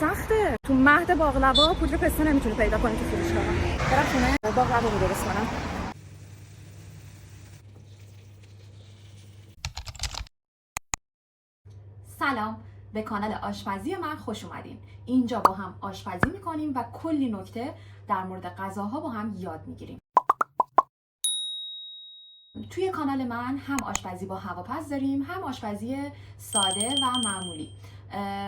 سخته. تو مهد باقلوا پودر پسته نمیتونی پیدا کنی تو فروشگاه. برم خونه باقلوا رو درست کنم. سلام، به کانال آشپزی من خوش اومدین. اینجا با هم آشپزی میکنیم و کلی نکته در مورد غذاها با هم یاد میگیریم. توی کانال من هم آشپزی با هواپز داریم، هم آشپزی ساده و معمولی.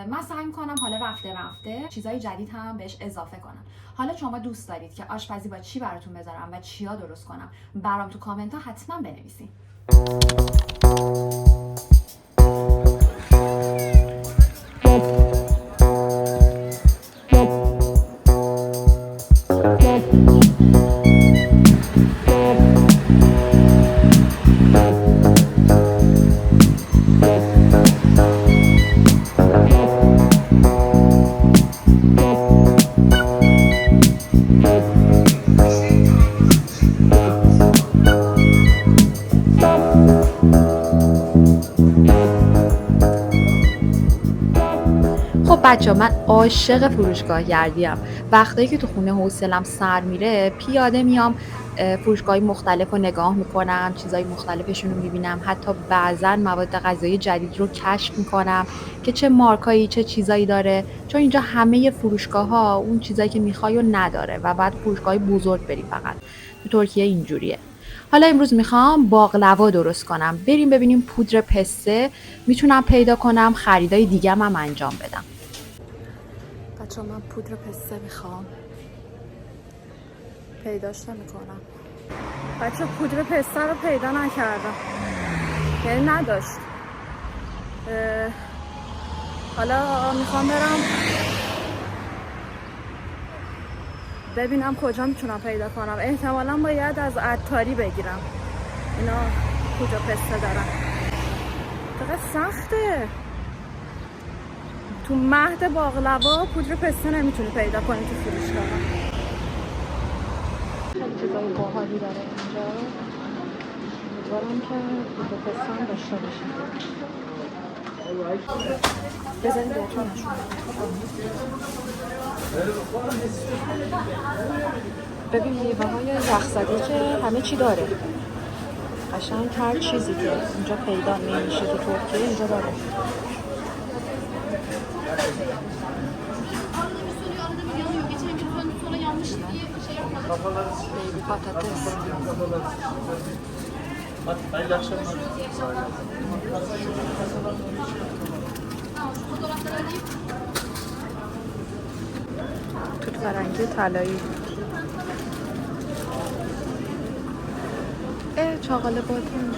من سعی میکنم حالا رفته چیزای جدید هم بهش اضافه کنم. حالا شما دوست دارید که آشپزی با چی براتون بذارم و چیا درست کنم، برام تو کامنت ها حتما بنویسین. خب بچه من عاشق فروشگاه گردیم. وقتایی که تو خونه حوصله‌ام سر میره پیاده میام فروشگاه‌های مختلف رو نگاه میکنم، چیزای مختلفشون رو میبینم، حتی بعضا مواد غذایی جدید رو کشف میکنم که چه مارکایی چه چیزایی داره، چون اینجا همه فروشگاه‌ها اون چیزایی که میخوای رو نداره و بعد فروشگاه بزرگ بری. فقط تو ترکیه اینجوریه. حالا امروز میخوام باقلوا درست کنم. بریم ببینیم پودر پسته میتونم پیدا کنم، خریدای دیگه هم انجام بدم. بچه من پودر پسته میخوام، پیداش نمیکنم. بچه پودر پسته رو پیدا نکردم، یعنی نداشت. حالا میخوام برم ببینم کجا میتونم پیدا کنم. احتمالا باید از عطاری بگیرم، اینا پودر پسته دارن. چقدر سخته. تو مهد باقلوا پودر پسته نمیتونی پیدا کنی تو فروشگاه. خیلی چیزای باحالی داره اینجا. امیدوارم که پودر پسته هم داشته باشیم. بذارید بهتون نشون ببین میوه‌های یخزده که همه چی داره. قشنگ هر چیزی که اینجا پیدا نمیشه تو ترکیه اینجا داره. بیبی پاتاتس. توت فرنگی طلایی. چاقال بادام.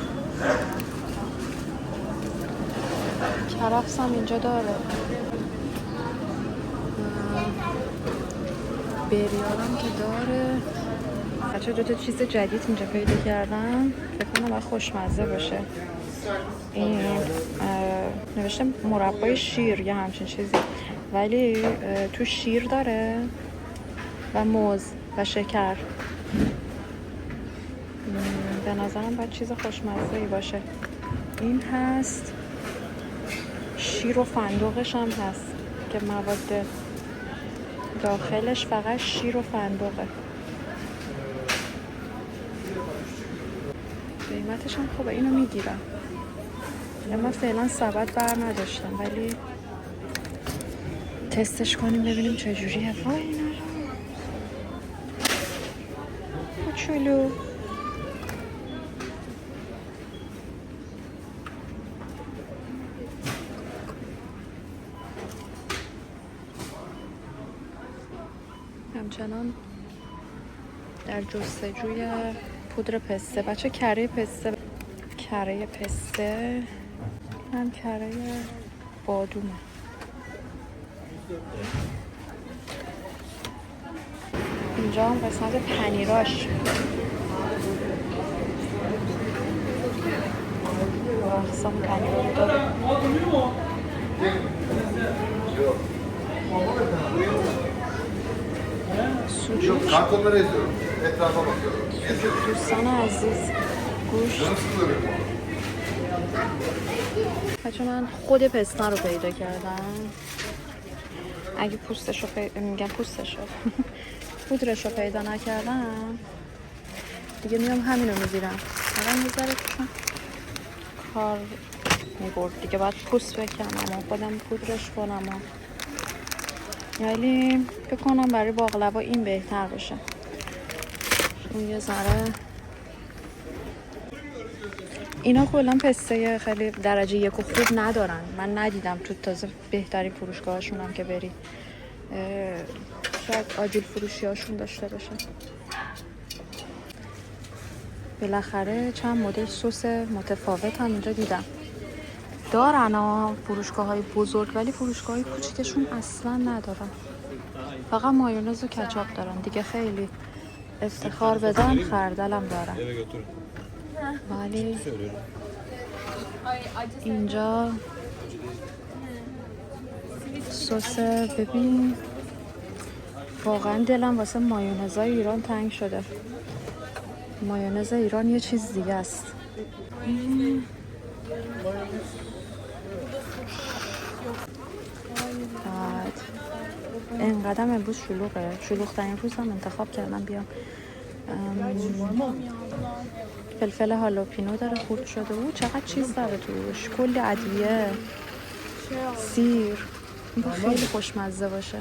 کرفس هم اینجا داره. بریارم که داره. بچه دوتا چیز جدید اینجا پیدا کردم، فکر کنم باید خوشمزه باشه. این نوشته مربای شیر یا همچین چیزی، ولی تو شیر داره و موز و شکر. به نظرم باید چیز خوشمزه‌ای باشه. این هست، شیر و فندقش هم هست که مواد داخلش فقط شیر و فندقه. قیمتش هم خوبه، اینو میگیرم. من فعلا سبد بر نداشتم، ولی تستش کنیم ببینیم چجوریه. وای اینا کوچولو. همچنان در جستجوی پودر پسته. بچه کره پسته، کره پسته هم کره بادومه. اینجا هم قسمت پنیراش. اقسام پنیر داره. sucuk. Kartonları eziyorum. Etrafa bakıyorum. دوستان عزیز گوشت. بچه من خود پسته رو پیدا کردم. اگه میگم پوستشو پودرشو پیدا نکردم دیگه میام همینو میگیرم. الان میذاره چون کار میبرد دیگه باید پوست بکنم و خودم پودرش کنم ولی فکر کنم برای باقلوا این بهتر باشه. اون یه ذره اینا کلا پسته خیلی درجه 1 و خوب ندارن. من ندیدم تو تازه بهترین فروشگاهاشون هم که بری شاید آجیل فروشی هاشون داشته باشه. بالاخره چند مدل سس متفاوت هم اینجا دیدم دارن فروشگاه های بزرگ، ولی فروشگاه های کوچیکشون اصلا ندارن. فقط مایونز و کچاپ دارن دیگه. خیلی افتخار بدن خردلم دارن. ولی اینجا سس ببین واقعا دلم واسه مایونزای ایران تنگ شده. مایونز ایران یه چیز دیگه است. بعد اینقدر امروز شلوغ‌ترین روز هم انتخاب کردم بیام. فلفل هالوپینو داره خورد شده و چقدر چیز داره توش، کلی ادویه، سیر. این با خیلی خوشمزه باشه.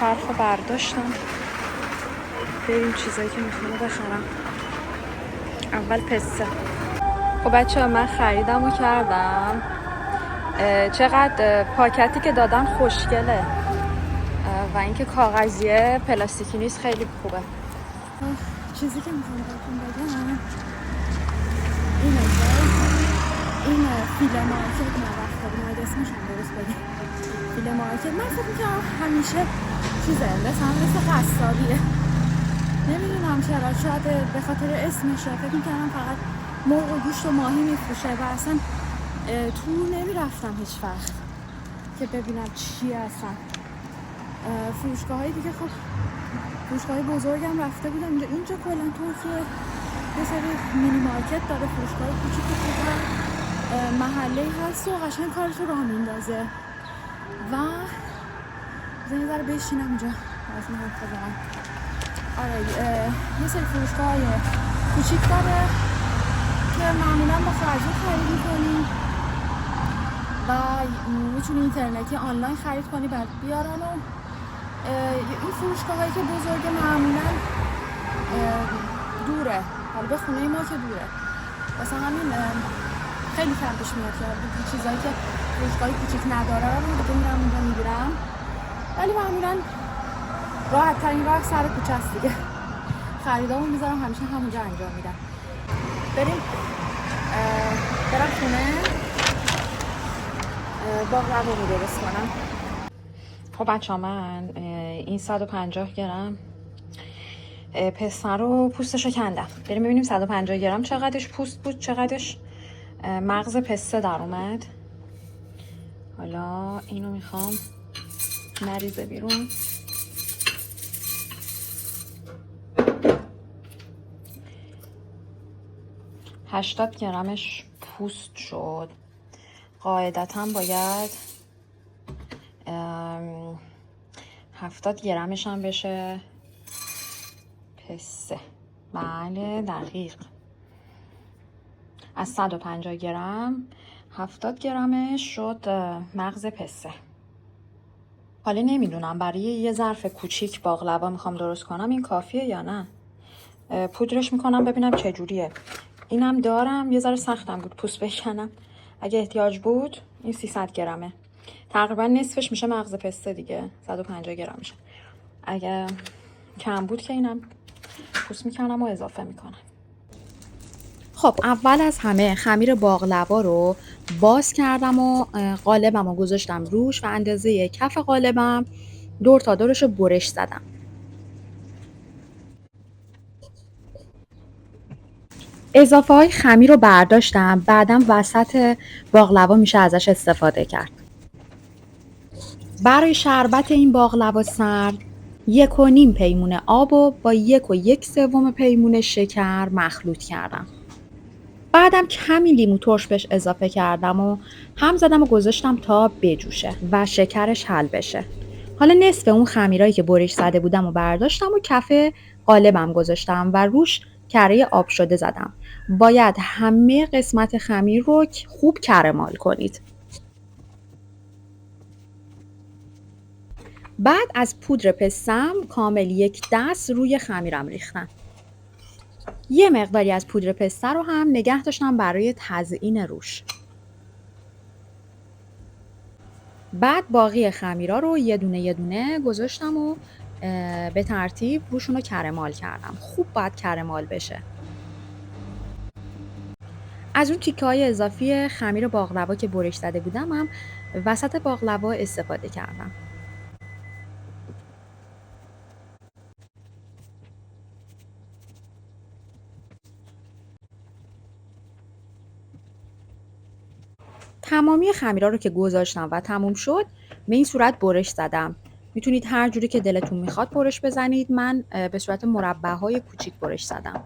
چرخو برداشتم بریم چیزایی که میخوام بخرم. اول پسته. خب بچه من خریدمو کردم. چقدر پاکتی که دادن خوشگله و اینکه کاغذیه پلاستیکی نیست، خیلی خوبه. چیزی که میخوام بهتون بگم اینه که این فیله مارکت نرفته بود، اسمش هم درست بگم فیله مارکت. من فکر میکنم همیشه چیزه مثل قصابیه، نمیدونم چرا، شاید به خاطر اسمشه. فکر میکنم فقط مرغ و گوشت و ماهی میفروشه و اصلا تو نمیرفتم هیچ وقت که ببینم چی هستن. فروشگاه های دیگه خب فروشگاه بزرگم رفته بودم. اینجا کلا ترکیه یه سری مینی مارکت داره، فروشگاه کوچیک کوچیک محله هست و قشنگ کارش رو راه میندازه. و یه ذره بشینم اینجا از این حرف بزنم. آره یه سری فروشگاه های کوچیک داره که معمولا با خرجی خرید میکنی و میتونی اینترنتی آنلاین خرید کنی بعد بیارن. و این فروشگاه هایی که بزرگ معمولا دوره، حالا به خونه ما که دوره، مثلا همین خیلی کم پیش میاد که چیزایی که فروشگاه کوچیک نداره رو دیگه میرم اونجا میگیرم. ولی معمولا راحت ترین راه سر کوچه است دیگه. خریدامو میذارم همیشه همونجا انجام میدم. برم خونه باقلوامو درست کنم. خب بچه‌ها من این 150 گرم پسته رو پوستشو کندم. بریم ببینیم 150 گرم چقدرش پوست بود، چقدرش مغز پسته در اومد. حالا اینو میخوام نریزه بیرون. هشتاد گرمش پوست شد. قاعدتا باید 70 گرمش هم بشه پسته. بله دقیق. از 150 گرم 70 گرمش شد مغز پسته. حالا نمیدونم برای یه ظرف کوچیک باقلوا میخوام درست کنم این کافیه یا نه. پودرش میکنم ببینم چجوریه. اینم دارم، یه ذره سختم بود پوست بکنم. اگه احتیاج بود این 300 گرمه، تقریبا نصفش میشه مغز پسته دیگه، 150 گرم میشه. اگه کم بود که اینم پوست میکنم و اضافه میکنم. خب اول از همه خمیر باقلوا رو باز کردم و قالبم رو گذاشتم روش و اندازه کف قالبم دور تا دورش رو برش زدم. اضافه های خمیر رو برداشتم، بعدم وسط باقلوا میشه ازش استفاده کرد. برای شربت این باقلوا سرد 1.5 پیمونه آب و با 1 و 1/3 پیمونه شکر مخلوط کردم. بعدم کمی لیمو ترش بهش اضافه کردم و هم زدم و گذاشتم تا بجوشه و شکرش حل بشه. حالا نصف اون خمیرایی که برش زده بودم و برداشتم و کف قالبم گذاشتم و روش کره آب شده زدم. باید همه قسمت خمیر رو خوب کرمال کنید. بعد از پودر پستم کامل 1 دست روی خمیرم ریختم. یه مقداری از پودر پسته رو هم نگه داشتم برای تزیین روش. بعد باقی خمیرا رو یه دونه گذاشتم و به ترتیب روشون رو کرمال کردم. خوب باید کرمال بشه. از اون تیکه‌های اضافی خمیر باقلوا که برش زده بودم هم وسط باقلوا استفاده کردم. تمامی خمیرا رو که گذاشتم و تموم شد به این صورت برش زدم. میتونید هر جوری که دلتون میخواد برش بزنید. من به صورت مربع‌های کوچیک برش زدم.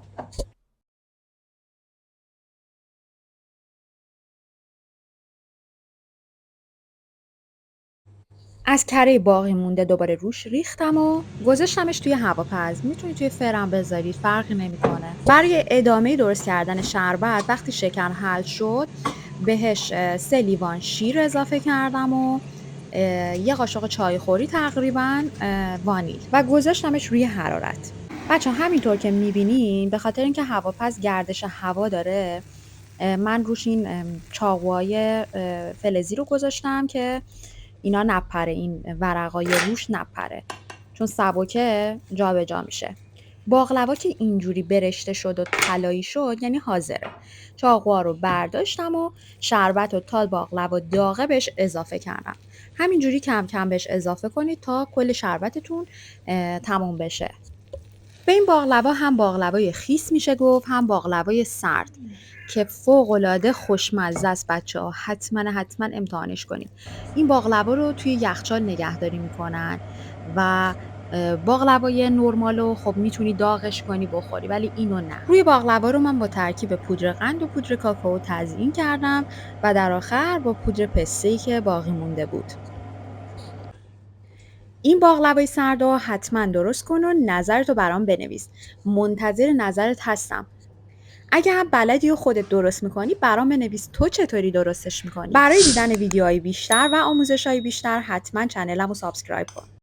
از کره باقی مونده دوباره روش ریختم و گذاشتمش توی هواپز. میتونید توی فرم بذارید، فرقی نمیکنه. برای ادامه درست کردن شربت وقتی شکر حل شد بهش 3 لیوان شیر اضافه کردم و یه قاشق چایخوری تقریبا وانیل و گذاشتمش روی حرارت. بچه همینطور که میبینین به خاطر اینکه هواپز گردش هوا داره من روش این چاقوهای فلزی رو گذاشتم که اینا نپره، این ورقای روش نپره، چون سبکه جابجا میشه. باقلوا که اینجوری برشته شد و طلایی شد یعنی حاضره. چاقوها رو برداشتم و شربت و تا باقلوا داغه بهش اضافه کردم. همینجوری کم کم بهش اضافه کنید تا کل شربتتون تموم بشه. به این باقلوا هم باقلوای خیس میشه گفت، هم باقلوای سرد که فوق‌العاده خوشمزه است. بچه‌ها حتما امتحانش کنید. این باقلوا رو توی یخچال نگهداری میکنن و باقلوای نرمالو خب میتونی داغش کنی بخوری، ولی اینو نه. روی باقلوا رو من با ترکیب پودر قند و پودر کاکائو تزیین کردم و در آخر با پودر پسته‌ای که باقی مونده بود. این باقلوای سردو حتما درست کن و نظرتو برام بنویس. منتظر نظرت هستم. اگه هم بلدی و خودت درست میکنی برام بنویس تو چطوری درستش میکنی. برای دیدن ویدیوهای بیشتر و آموزش‌های بیشتر حتما چنلمو سابسکرایب کن.